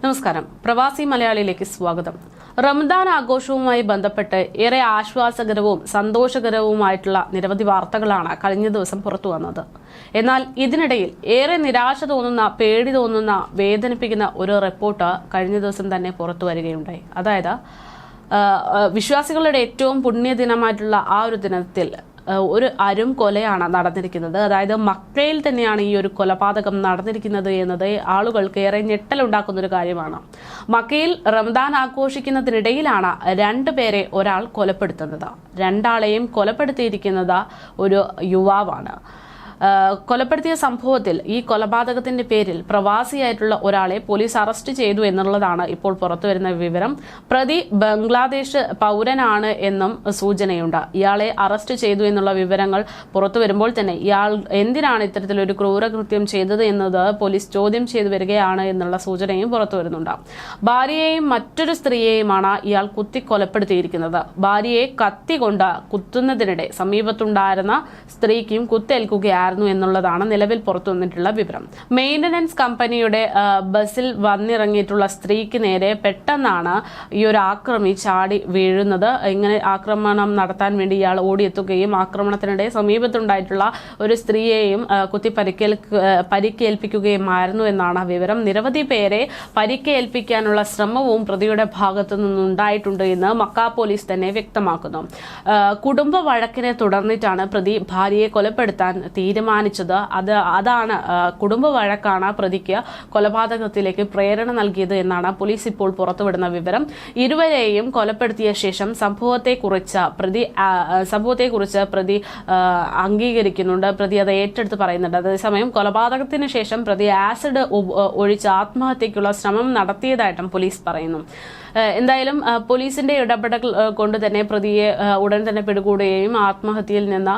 നമസ്കാരം. പ്രവാസി മലയാളിയിലേക്ക് സ്വാഗതം. റമദാൻ ആഘോഷവുമായി ബന്ധപ്പെട്ട് ഏറെ ആശ്വാസകരവും സന്തോഷകരവുമായിട്ടുള്ള നിരവധി വാർത്തകളാണ് കഴിഞ്ഞ ദിവസം പുറത്തു വന്നത്. എന്നാൽ ഇതിനിടയിൽ ഏറെ നിരാശ തോന്നുന്ന, പേടി തോന്നുന്ന, വേദനിപ്പിക്കുന്ന ഒരു റിപ്പോർട്ട് കഴിഞ്ഞ ദിവസം തന്നെ പുറത്തു വരികയുണ്ടായി. അതായത് വിശ്വാസികളുടെ ഏറ്റവും പുണ്യദിനമായിട്ടുള്ള ആ ഒരു ദിനത്തിൽ ഒരു അരും കൊലയാണ് നടന്നിരിക്കുന്നത്. അതായത് മക്കയിൽ തന്നെയാണ് ഈ ഒരു കൊലപാതകം നടന്നിരിക്കുന്നത് എന്നത് ആളുകൾക്ക് ഏറെ ഞെട്ടലുണ്ടാക്കുന്ന ഒരു കാര്യമാണ്. മക്കയിൽ റമദാൻ ആഘോഷിക്കുന്നതിനിടയിലാണ് രണ്ടുപേരെ ഒരാൾ കൊലപ്പെടുത്തുന്നത്. രണ്ടാളെയും കൊലപ്പെടുത്തിയിരിക്കുന്നത് ഒരു യുവാവാണ്. കൊലപ്പെടുത്തിയ സംഭവത്തിൽ ഈ കൊലപാതകത്തിന്റെ പേരിൽ പ്രവാസിയായിട്ടുള്ള ഒരാളെ പോലീസ് അറസ്റ്റ് ചെയ്തു എന്നുള്ളതാണ് ഇപ്പോൾ പുറത്തുവരുന്ന വിവരം. പ്രതി ബംഗ്ലാദേശ് പൗരനാണ് എന്നും സൂചനയുണ്ട്. ഇയാളെ അറസ്റ്റ് ചെയ്തു എന്നുള്ള വിവരങ്ങൾ പുറത്തു വരുമ്പോൾ തന്നെ ഇയാൾ എന്തിനാണ് ഇത്തരത്തിലൊരു ക്രൂരകൃത്യം ചെയ്തത് എന്നത് പോലീസ് ചോദ്യം ചെയ്തു വരികയാണ് എന്നുള്ള സൂചനയും പുറത്തു വരുന്നുണ്ട്. ഭാര്യയെയും മറ്റൊരു സ്ത്രീയെയുമാണ് ഇയാൾ കുത്തി കൊലപ്പെടുത്തിയിരിക്കുന്നത്. ഭാര്യയെ കത്തി കൊണ്ട് കുത്തുന്നതിനിടെ സമീപത്തുണ്ടായിരുന്ന സ്ത്രീക്കും കുത്തേൽക്കുകയായിരുന്നു എന്നുള്ളതാണ് നിലവിൽ പുറത്തു വന്നിട്ടുള്ള വിവരം. മെയിന്റനൻസ് കമ്പനിയുടെ ബസ്സിൽ വന്നിറങ്ങിയിട്ടുള്ള സ്ത്രീക്ക് നേരെ പെട്ടെന്നാണ് ഈ ഒരു ആക്രമി ചാടി വീഴുന്നത്. ഇങ്ങനെ ആക്രമണം നടത്താൻ വേണ്ടി ഇയാൾ ഓടിയെത്തുകയും ആക്രമണത്തിനിടെ സമീപത്തുണ്ടായിട്ടുള്ള ഒരു സ്ത്രീയെയും കുത്തി പരിക്കേൽപ്പിക്കുകയുമായിരുന്നു എന്നാണ് വിവരം. നിരവധി പേരെ പരിക്കേൽപ്പിക്കാനുള്ള ശ്രമവും പ്രതിയുടെ ഭാഗത്തു നിന്നുണ്ടായിട്ടുണ്ട് എന്ന് മക്ക പോലീസ് തന്നെ വ്യക്തമാക്കുന്നു. കുടുംബ വഴക്കിനെ തുടർന്നിട്ടാണ് പ്രതി ഭാര്യയെ കൊലപ്പെടുത്താൻ തീരുമാനിച്ചത്. അതാണ് കുടുംബ വഴക്കാണ് പ്രതിക്ക് കൊലപാതകത്തിലേക്ക് പ്രേരണ നൽകിയത് എന്നാണ് പോലീസ് ഇപ്പോൾ പുറത്തുവിടുന്ന വിവരം. ഇരുവരെയും കൊലപ്പെടുത്തിയ ശേഷം സംഭവത്തെക്കുറിച്ച് പ്രതി അംഗീകരിക്കുന്നുണ്ട്. പ്രതി അത് ഏറ്റെടുത്ത് പറയുന്നുണ്ട്. അതേസമയം കൊലപാതകത്തിന് ശേഷം പ്രതി ആസിഡ് ഒഴിച്ച് ആത്മഹത്യക്കുള്ള ശ്രമം നടത്തിയതായിട്ടും പോലീസ് പറയുന്നു. എന്തായാലും പോലീസിന്റെ ഇടപെടൽ കൊണ്ട് തന്നെ പ്രതിയെ ഉടൻ തന്നെ പിടികൂടുകയും ആത്മഹത്യയിൽ നിന്ന്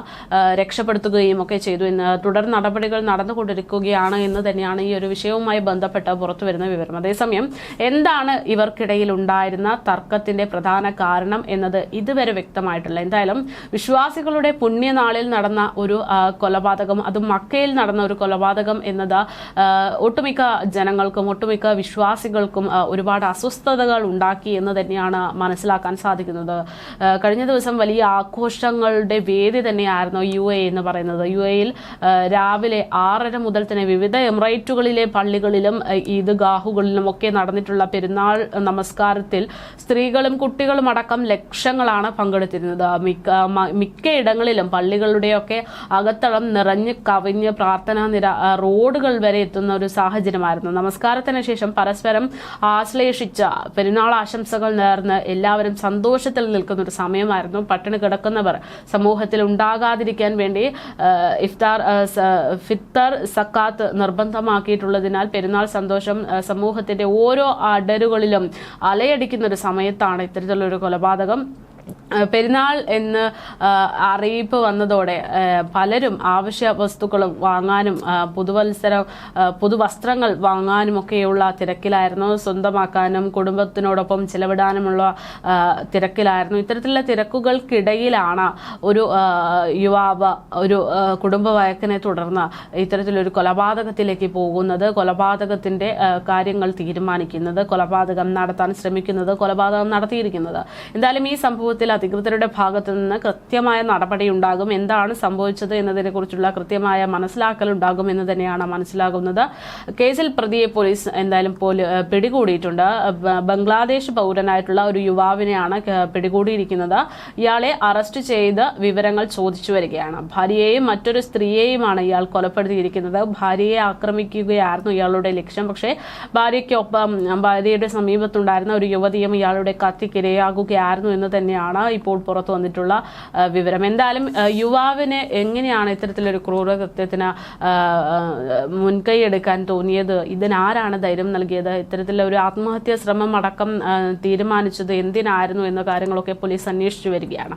രക്ഷപ്പെടുത്തുകയും ഒക്കെ ചെയ്തു. തുടർ നടപടികൾ നടന്നുകൊണ്ടിരിക്കുകയാണ് എന്ന് തന്നെയാണ് ഈ ഒരു വിഷയവുമായി ബന്ധപ്പെട്ട് പുറത്തുവരുന്ന വിവരം. അതേസമയം എന്താണ് ഇവർക്കിടയിൽ ഉണ്ടായിരുന്ന തർക്കത്തിന്റെ പ്രധാന കാരണം എന്നത് ഇതുവരെ വ്യക്തമായിട്ടില്ല. എന്തായാലും വിശ്വാസികളുടെ പുണ്യനാളിൽ നടന്ന ഒരു കൊലപാതകം, അതും മക്കയിൽ നടന്ന ഒരു കൊലപാതകം എന്നത് ഒട്ടുമിക്ക ജനങ്ങൾക്കും ഒട്ടുമിക്ക വിശ്വാസികൾക്കും ഒരുപാട് അസ്വസ്ഥതകൾ ഉണ്ടാക്കി എന്ന് തന്നെയാണ് മനസ്സിലാക്കാൻ സാധിക്കുന്നത്. കഴിഞ്ഞ ദിവസം വലിയ ആഘോഷങ്ങളുടെ വേദി തന്നെയായിരുന്നു UAE എന്ന് പറയുന്നത്. UAE രാവിലെ 6:30 മുതൽ തന്നെ വിവിധ എമിറേറ്റുകളിലെ പള്ളികളിലും ഈദ്ഗാഹുകളിലും ഒക്കെ നടന്നിട്ടുള്ള പെരുന്നാൾ നമസ്കാരത്തിൽ സ്ത്രീകളും കുട്ടികളും അടക്കം ലക്ഷങ്ങളാണ് പങ്കെടുത്തിരുന്നത്. മിക്കയിടങ്ങളിലും പള്ളികളുടെയൊക്കെ അകത്തളം നിറഞ്ഞ് കവിഞ്ഞ് പ്രാർത്ഥനാ നിര റോഡുകൾ വരെ എത്തുന്ന ഒരു സാഹചര്യമായിരുന്നു. നമസ്കാരത്തിന് ശേഷം പരസ്പരം ആശ്ലേഷിച്ച പെരുന്നാൾ ആശംസകൾ നേർന്ന് എല്ലാവരും സന്തോഷത്തിൽ നിൽക്കുന്ന ഒരു സമയമായിരുന്നു. പട്ടിണി കിടക്കുന്നവർ സമൂഹത്തിൽ ഉണ്ടാകാതിരിക്കാൻ വേണ്ടി ഫിത്തർ സക്കാത്ത് നിർബന്ധമാക്കിയിട്ടുള്ളതിനാൽ പെരുന്നാൾ സന്തോഷം സമൂഹത്തിന്റെ ഓരോ അടരുകളിലും അലയടിക്കുന്ന ഒരു സമയത്താണ് ഇത്തരത്തിലുള്ളൊരു കൊലപാതകം. പെരുന്നാൾ എന്ന് അറിയിപ്പ് വന്നതോടെ പലരും ആവശ്യ വസ്തുക്കളും വാങ്ങാനും പുതുവസ്ത്രങ്ങൾ വാങ്ങാനും ഒക്കെയുള്ള തിരക്കിലായിരുന്നു. സ്വന്തമാക്കാനും കുടുംബത്തിനോടൊപ്പം ചിലവിടാനുമുള്ള തിരക്കിലായിരുന്നു. ഇത്തരത്തിലുള്ള തിരക്കുകൾക്കിടയിലാണ് ഒരു യുവാവ് ഒരു കുടുംബ വഴക്കിനെ തുടർന്ന് ഇത്തരത്തിലൊരു കൊലപാതകത്തിലേക്ക് പോകുന്നത്, കൊലപാതകത്തിന്റെ കാര്യങ്ങൾ തീരുമാനിക്കുന്നത്, കൊലപാതകം നടത്താൻ ശ്രമിക്കുന്നത്, കൊലപാതകം നടത്തിയിരിക്കുന്നത്. എന്തായാലും ഈ സംഭവത്തിൽ അധികൃതരുടെ ഭാഗത്തു നിന്ന് കൃത്യമായ നടപടി ഉണ്ടാകും. എന്താണ് സംഭവിച്ചത് എന്നതിനെ കുറിച്ചുള്ള കൃത്യമായ മനസ്സിലാക്കൽ ഉണ്ടാകും എന്ന് തന്നെയാണ് മനസ്സിലാകുന്നത്. കേസിൽ പ്രതിയെ പോലീസ് എന്തായാലും പിടികൂടിയിട്ടുണ്ട്. ബംഗ്ലാദേശ് പൗരനായിട്ടുള്ള ഒരു യുവാവിനെയാണ് പിടികൂടിയിരിക്കുന്നത്. ഇയാളെ അറസ്റ്റ് ചെയ്ത് വിവരങ്ങൾ ചോദിച്ചു വരികയാണ്. ഭാര്യയെയും മറ്റൊരു സ്ത്രീയെയുമാണ് ഇയാൾ കൊലപ്പെടുത്തിയിരിക്കുന്നത്. ഭാര്യയെ ആക്രമിക്കുകയായിരുന്നു ഇയാളുടെ ലക്ഷ്യം. പക്ഷേ ഭാര്യയുടെ സമീപത്തുണ്ടായിരുന്ന ഒരു യുവതിയും ഇയാളുടെ കത്തിക്കിരയാകുകയായിരുന്നു എന്ന് തന്നെയാണ് ഇപ്പോൾ പുറത്തു വന്നിട്ടുള്ള വിവരം. എന്തായാലും യുവാവിന് എങ്ങനെയാണ് ഇത്തരത്തിലൊരു ക്രൂരകൃത്യത്തിന് മുൻകൈ എടുക്കാൻ തോന്നിയത്? ഇതിനാരാണ് ധൈര്യം നൽകിയത്? ഇത്തരത്തിലൊരു ആത്മഹത്യാ ശ്രമം അടക്കം തീരുമാനിച്ചത് എന്തിനായിരുന്നു എന്ന കാര്യങ്ങളൊക്കെ പോലീസ് അന്വേഷിച്ചു വരികയാണ്.